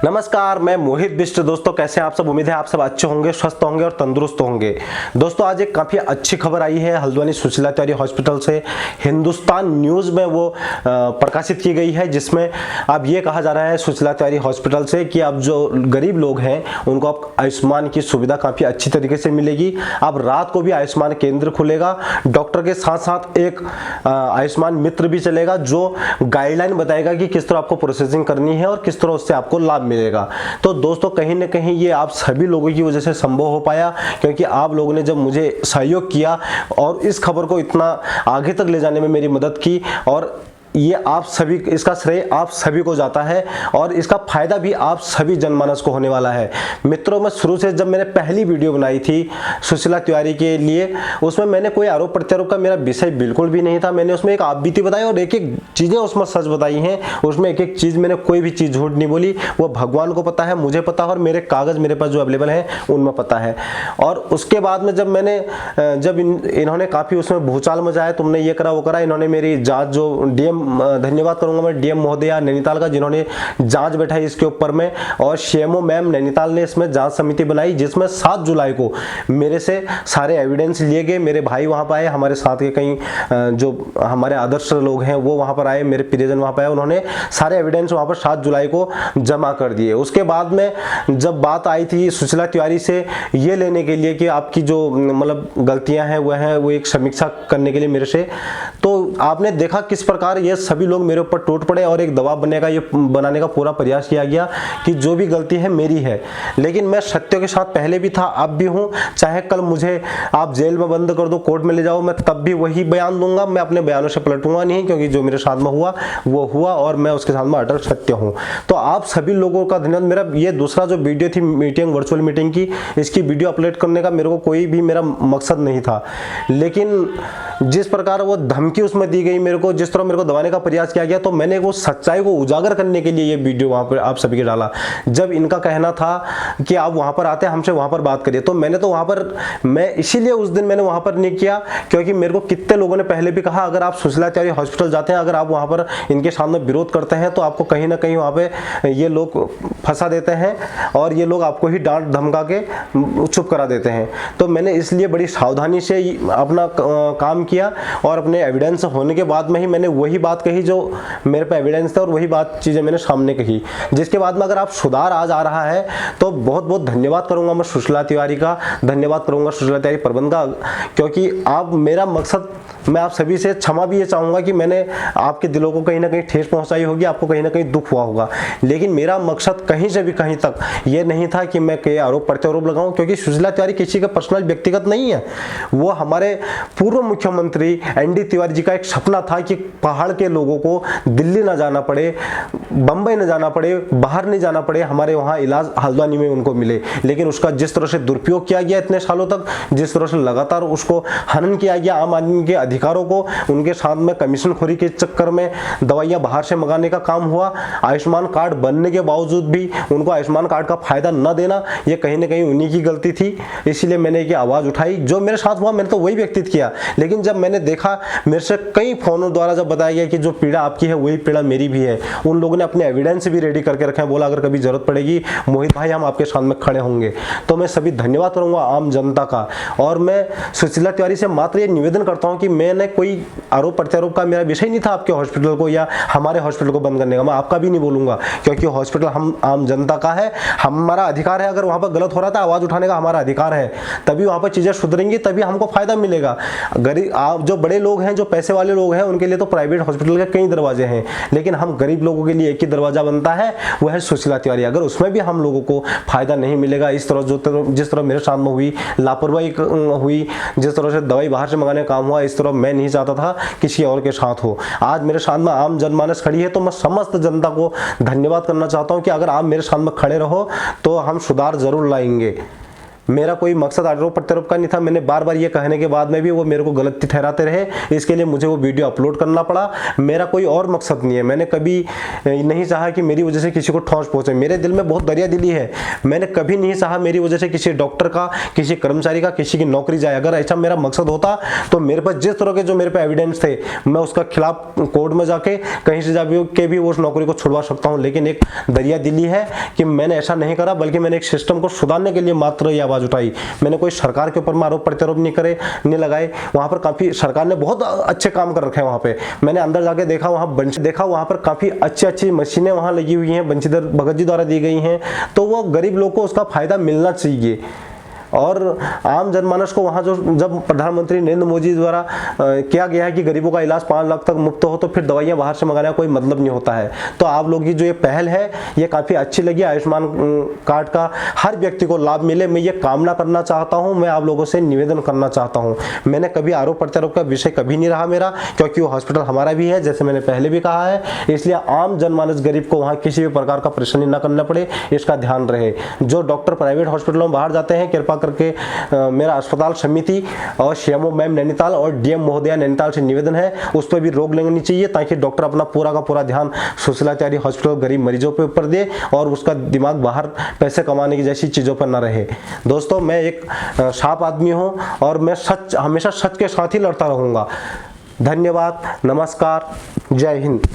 नमस्कार, मैं मोहित बिष्ट। दोस्तों कैसे हैं आप सब? उम्मीद है आप सब अच्छे होंगे, स्वस्थ होंगे और तंदुरुस्त होंगे। दोस्तों आज एक काफ़ी अच्छी खबर आई है हल्द्वानी सुशीला तिवारी हॉस्पिटल से। हिंदुस्तान न्यूज़ में वो प्रकाशित की गई है, जिसमें अब ये कहा जा रहा है सुशीला तिवारी हॉस्पिटल से कि अब जो गरीब लोग हैं उनको अब आयुष्मान की सुविधा काफ़ी अच्छी तरीके से मिलेगी। अब रात को भी आयुष्मान केंद्र खुलेगा। डॉक्टर के साथ साथ एक आयुष्मान मित्र भी चलेगा जो गाइडलाइन बताएगा कि किस तरह आपको प्रोसेसिंग करनी है और किस तरह उससे आपको लाभ मिलेगा। तो दोस्तों कहीं ना कहीं ये आप सभी लोगों की वजह से संभव हो पाया, क्योंकि आप लोगों ने जब मुझे सहयोग किया और इस खबर को इतना आगे तक ले जाने में मेरी मदद की, और ये आप सभी, इसका श्रेय आप सभी को जाता है और इसका फायदा भी आप सभी जनमानस को होने वाला है। मित्रों, मैं शुरू से जब मैंने पहली वीडियो बनाई थी सुशीला तिवारी के लिए, उसमें मैंने कोई आरोप प्रत्यारोप का मेरा विषय बिल्कुल भी नहीं था। मैंने उसमें एक आपबीती बताई और एक एक चीजें उसमें सच बताई हैं। उसमें एक एक चीज मैंने कोई भी चीज झूठ नहीं बोली। वो भगवान को पता है, मुझे पता है, और मेरे कागज मेरे पास जो अवेलेबल है उनमें पता है। और उसके बाद में जब इन्होंने काफी उसमें भूचाल मचाया, तुमने ये करा वो करा, इन्होंने मेरी जांच जो डीएम, धन्यवाद करूंगा मैं डीएम महोदया नैनीताल का, जिन्होंने जांच बैठाई इसके ऊपर में, और सीएमओ मैम नैनीताल ने इसमें जांच समिति बनाई, जिसमें 7 जुलाई को मेरे से सारे एविडेंस लिए गए। मेरे भाई वहां पर आए, हमारे साथ के कई जो हमारे आदर्श लोग हैं वो वहां पर आए, मेरे प्रियजन वहां पर आए, उन्होंने सारे एविडेंस वहां पर 7 जुलाई को जमा कर दिए। उसके बाद में जब बात आई थी सुशीला तिवारी से ये लेने के लिए कि आपकी जो मतलब गलतियां हैं वो एक समीक्षा करने के लिए मेरे से, तो आपने देखा किस प्रकार ये सभी लोग मेरे ऊपर टूट पड़े और एक दबाव बनाने का पूरा प्रयास किया गया कि जो भी गलती है मेरी है। लेकिन मैं सत्य के साथ पहले भी था, अब भी हूं। चाहे कल मुझे आप जेल में बंद कर दो, कोर्ट में ले जाओ, मैं तब भी वही बयान दूंगा। मैं अपने बयानों से पलटूंगा नहीं, क्योंकि जो मेरे साथ में हुआ वो हुआ और मैं उसके साथ में अटल सत्य हूं। तो आप सभी लोगों का धन्यवाद। मेरा ये दूसरा जो वीडियो थी मीटिंग, वर्चुअल मीटिंग की, इसकी वीडियो अपलोड करने का मेरे को कोई भी मेरा मकसद नहीं था। लेकिन जिस प्रकार वो धमकी उसमें दी गई मेरे को, जिस तरह मेरे को दबाने का प्रयास किया गया, तो मैंने वो सच्चाई को उजागर करने के लिए ये वीडियो वहां पर आप सभी के डाला। जब इनका कहना था कि आप वहां पर आते हैं, हमसे वहां पर बात करिए, तो मैंने तो वहां पर, मैं इसीलिए उस दिन मैंने वहां पर नहीं किया क्योंकि मेरे को कितने लोगों ने पहले भी कहा, अगर आप सुशीला तिवारी हॉस्पिटल जाते हैं, अगर आप वहां पर इनके सामने विरोध करते हैं तो आपको कहीं ना कहीं वहां पे ये लोग फंसा देते हैं और ये लोग आपको ही डांट धमका के चुप करा देते हैं। तो मैंने इसलिए बड़ी सावधानी से अपना काम किया और अपने एविडेंस होने के बाद में ही मैंने वही बात कही जो मेरे पे एविडेंस था, और वही बात चीजें मैंने सामने कही, जिसके बाद में अगर आप सुधार आज आ रहा है तो बहुत बहुत धन्यवाद करूंगा मैं सुशीला तिवारी का, धन्यवाद करूंगा सुशीला तिवारी प्रबंध का, क्योंकि आप, मेरा मकसद, मैं आप सभी से क्षमा भी ये चाहूंगा कि मैंने आपके दिलों को कहीं ना कहीं ठेस पहुंचाई होगी, आपको कहीं ना कहीं दुख हुआ होगा। लेकिन मेरा मकसद कहीं से भी कहीं तक ये नहीं था कि मैं कई आरोप प्रत्यारोप लगाऊं, क्योंकि सुशीला तिवारी किसी का पर्सनल व्यक्तिगत नहीं है। वो हमारे पूर्व मुख्यमंत्री एनडी तिवारी जी का एक सपना था कि पहाड़ के लोगों को दिल्ली ना जाना पड़े, बंबई ना जाना पड़े, बाहर नहीं जाना पड़े, हमारे वहां इलाज हल्द्वानी में उनको मिले। लेकिन उसका जिस तरह से दुरुपयोग किया गया इतने सालों तक, जिस तरह से लगातार उसको हनन किया गया, आम आदमी के अधिकारों को, उनके साथ में कमीशन खोरी के चक्कर में दवाइयां बाहर से मंगाने का काम हुआ, आयुष्मान कार्ड बनने के बावजूद भी उनको आयुष्मान कार्ड का फायदा न देना, ये कहीं ना कहीं उन्हीं की गलती थी। इसलिए मैंने ये आवाज उठाई। जो मेरे साथ हुआ मैंने तो वही व्यक्तित किया, लेकिन जब मैंने देखा, मेरे से कई फोनों द्वारा जब बताया गया कि जो पीड़ा आपकी है वही पीड़ा मेरी भी है, उन लोगों ने अपने एविडेंस भी रेडी करके रखे हैं, बोला अगर कभी जरूरत पड़ेगी मोहित भाई हम आपके सामने खड़े होंगे। तो मैं सभी धन्यवाद करूंगा आम जनता का, और मैं सुशीला तिवारी से मात्र ये निवेदन करता हूं कि मैंने कोई आरोप प्रत्यारोप का मेरा विषय नहीं था आपके हॉस्पिटल को या हमारे हॉस्पिटल को बंद करने का। मैं आपका भी नहीं बोलूंगा, क्योंकि हॉस्पिटल हम आम जनता का है, हमारा अधिकार है। अगर वहां पर गलत हो रहा था आवाज उठाने का हमारा अधिकार है, तभी वहां पर चीजें सुधरेंगी, तभी हमको फायदा मिलेगा। गरीब जो बड़े लोग हैं, जो पैसे वाले लोग हैं, उनके लिए तो प्राइवेट हॉस्पिटल के कई दरवाजे हैं, लेकिन हम गरीब लोगों के लिए एक ही दरवाजा बनता है, वो है सुशीला तिवारी। अगर उसमें भी हम लोगों को फायदा नहीं मिलेगा, इस तरह जिस तरह मेरे सामने हुई लापरवाही हुई, जिस तरह से दवाई बाहर से मंगाने का काम हुआ, इस तरह मैं नहीं चाहता था किसी और के साथ हो। आज मेरे साथ में आम जनमानस खड़ी है, तो मैं समस्त जनता को धन्यवाद करना चाहता हूं कि अगर आप मेरे साथ में खड़े रहो तो हम सुधार जरूर लाएंगे। मेरा कोई मकसद आरोप प्रत्यारोप का नहीं था। मैंने बार बार ये कहने के बाद में भी वो मेरे को गलती ठहराते रहे, इसके लिए मुझे वो वीडियो अपलोड करना पड़ा। मेरा कोई और मकसद नहीं है, मैंने कभी नहीं चाहा कि मेरी वजह से किसी को ठोस पहुंचे। मेरे दिल में बहुत दरिया दिली है, मैंने कभी नहीं चाहा मेरी वजह से किसी डॉक्टर का, किसी कर्मचारी का, किसी की नौकरी जाए। अगर ऐसा मेरा मकसद होता तो मेरे पास जिस तरह के जो मेरे पे एविडेंस थे, मैं उसका खिलाफ कोर्ट में जाके कहीं से जाके भी उस नौकरी को छुड़वा सकता हूं। लेकिन एक दरिया दिली है कि मैंने ऐसा नहीं करा, बल्कि मैंने एक सिस्टम को सुधारने के लिए मात्र ये आवाज उठाई। मैंने कोई सरकार के ऊपर आरोप प्रत्यारोप नहीं लगाए। वहां पर काफी सरकार ने बहुत अच्छे काम कर रखे हैं। वहां पे मैंने अंदर जाके देखा, वहां पर काफी अच्छी मशीनें वहां लगी हुई हैं, बंशीधर भगत जी द्वारा दी गई हैं। तो वो गरीब लोग को उसका फायदा मिलना चाहिए। और आम जनमानस को वहाँ जो जब प्रधानमंत्री नरेंद्र मोदी द्वारा किया गया है कि गरीबों का इलाज 5 लाख तक मुफ्त हो, तो फिर दवाइयाँ बाहर से मंगाने का कोई मतलब नहीं होता है। तो आप लोगों की जो ये पहल है ये काफ़ी अच्छी लगी। आयुष्मान कार्ड का हर व्यक्ति को लाभ मिले, मैं ये कामना करना चाहता हूँ। मैं आप लोगों से निवेदन करना चाहता हूँ। मैंने कभी आरोप प्रत्यारोप का विषय कभी नहीं रहा मेरा, क्योंकि वो हॉस्पिटल हमारा भी है, जैसे मैंने पहले भी कहा है। इसलिए आम जनमानस गरीब को वहाँ किसी भी प्रकार का परेशानी न करना पड़े, इसका ध्यान रहे। जो डॉक्टर प्राइवेट हॉस्पिटलों में बाहर जाते हैं, कृपा करके मेरा अस्पताल समिति और सीएमओ मैम नैनीताल और डीएम महोदया नैनीताल से निवेदन है, उस पर भी रोक लगनी चाहिए, ताकि डॉक्टर अपना पूरा का पूरा ध्यान सुशीला तिवारी हॉस्पिटल गरीब मरीजों पे ऊपर दे और उसका दिमाग बाहर पैसे कमाने की जैसी चीज़ों पर ना रहे। दोस्तों, मैं एक साफ आदमी हूँ और मैं हमेशा सच के साथ ही लड़ता रहूँगा। धन्यवाद, नमस्कार, जय हिंद।